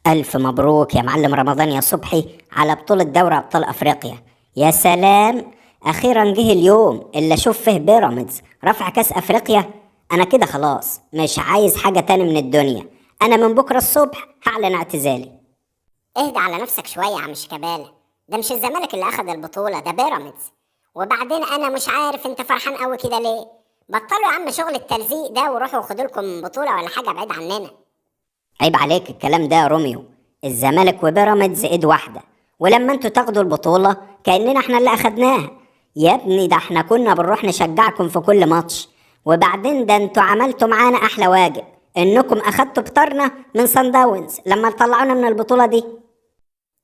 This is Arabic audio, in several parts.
ألف مبروك يا معلم رمضان يا صبحي على بطولة دوري أبطال أفريقيا. يا سلام، أخيرا جه اليوم اللي أشوف فيه بيراميدز رفع كأس أفريقيا. أنا كده خلاص مش عايز حاجة تاني من الدنيا. أنا من بكرة الصبح هعلن اعتزالي. اهدى على نفسك شوية يا عم شيكابالا. ده مش الزمالك اللي أخد البطولة، ده بيراميدز. وبعدين أنا مش عارف أنت فرحان قوي كده ليه. بطلوا يا عم شغل التلزيق ده وروحوا خدوا لكم بطولة ولا حاجة بعيد عننا. عيب عليك الكلام ده يا روميو، الزمالك وبيراميدز إيد واحدة، ولما انتوا تاخدوا البطولة كأننا احنا اللي أخدناها. يا ابني ده احنا كنا بنروح نشجعكم في كل ماتش، وبعدين ده انتوا عملتوا معانا أحلى واجب، انكم أخدتوا بطارنا من صن داونز لما طلعونا من البطولة دي.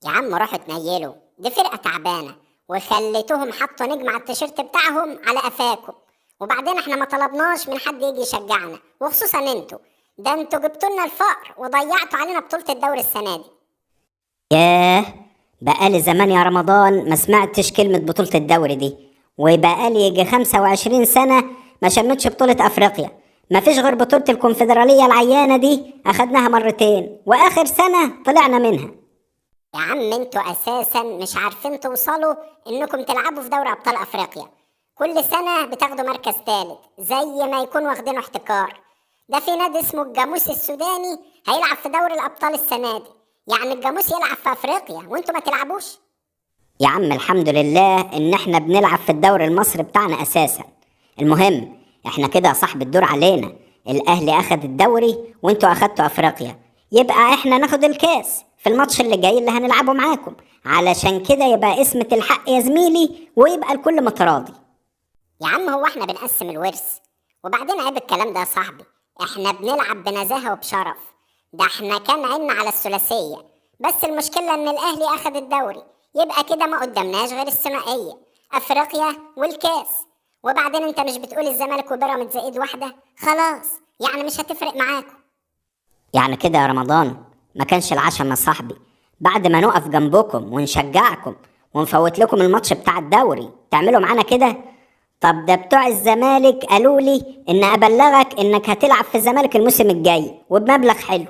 يا عم روحوا تنيلوا، دي فرقة تعبانة وخليتوهم حطوا نجم على التيشيرت بتاعهم على قفاكم. وبعدين احنا ما طلبناش من حد يجي يشجعنا، وخصوصا انتوا. ده انتوا جبتوا لنا الفقر وضيعتوا علينا بطولة الدوري السنة دي. ياه، بقالي زمان يا رمضان ما سمعتش كلمة بطولة الدوري دي، وبقالي يجي 25 سنة ما شمتش بطولة أفريقيا. ما فيش غير بطولة الكونفدرالية العيانة دي أخدناها مرتين، وآخر سنة طلعنا منها. يا عم انتوا اساسا مش عارفين توصلوا انكم تلعبوا في دوري ابطال افريقيا. كل سنة بتاخدوا مركز ثالث زي ما يكون واخدينه احتكار. ده في نادي اسمه الجاموس السوداني هيلعب في دوري الابطال السنة دي. يعني الجاموس يلعب في افريقيا وانتوا ما تلعبوش. يا عم الحمد لله إن إحنا بنلعب في الدوري المصري بتاعنا أساسا. المهم إحنا كده صاحب الدور علينا، الأهلي أخد الدوري وإنتوا أخدتوا أفريقيا، يبقى إحنا ناخد الكاس في الماتش اللي جاي اللي هنلعبه معاكم. علشان كده يبقى اسمة الحق يا زميلي، ويبقى الكل متراضي. يا عم هو احنا بنقسم الورث؟ وبعدين عيب الكلام ده يا صاحبي. احنا بنلعب بنزاهة وبشرف. ده احنا كان عنا على الثلاثية، بس المشكلة ان الاهلي اخد الدوري. يبقى كده ما قدامناش غير الثنائية، افريقيا والكاس. وبعدين انت مش بتقول الزمالك وبيراميدز ايد واحدة؟ خلاص يعني مش هتفرق معاكم. يعني كده يا رمضان ما كانش العشم يا صاحبي؟ بعد ما نقف جنبكم ونشجعكم ونفوت لكم الماتش بتاع الدوري تعملوا معانا كده؟ طب ده بتوع الزمالك قالوا لي ان ابلغك انك هتلعب في الزمالك الموسم الجاي وبمبلغ حلو.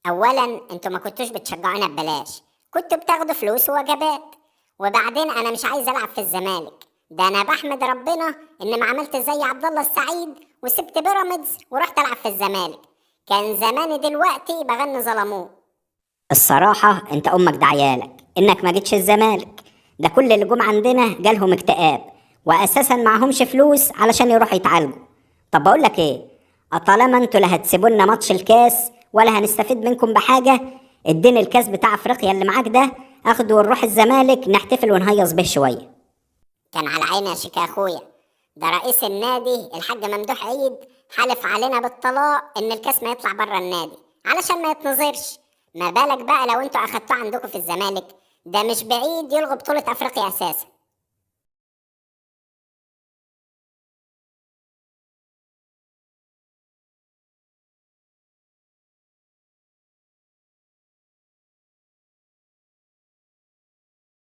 اولا انتوا ما كنتوش بتشجعونا ببلاش، كنتوا بتاخدوا فلوس ووجبات. وبعدين انا مش عايز العب في الزمالك، ده انا بحمد ربنا ان ما عملت زي عبد الله السعيد وسبت بيراميدز ورحت العب في الزمالك. كان زماني دلوقتي بغني ظلموه. الصراحة انت امك دعيالك انك ما جيتش الزمالك. ده كل اللي جم عندنا جالهم اكتئاب، واساسا معهمش فلوس علشان يروحوا يتعالجوا. طب بقول لك ايه، طالما انتوا لا هتسيبوا لنا ماتش الكاس ولا هنستفيد منكم بحاجة، اديني الكاس بتاع افريقيا اللي معاك ده اخده ونروح الزمالك نحتفل ونهيص به شوية. كان على عيني يا شيكا اخويا. ده رئيس النادي الحاج ممدوح عيد حلف علينا بالطلاق ان الكاس ما يطلع بره النادي علشان ما يتنظرش. ما بالك بقى لو انتوا اخدتوه عندكم في الزمالك؟ ده مش بعيد يلغوا بطولة افريقيا اساسا.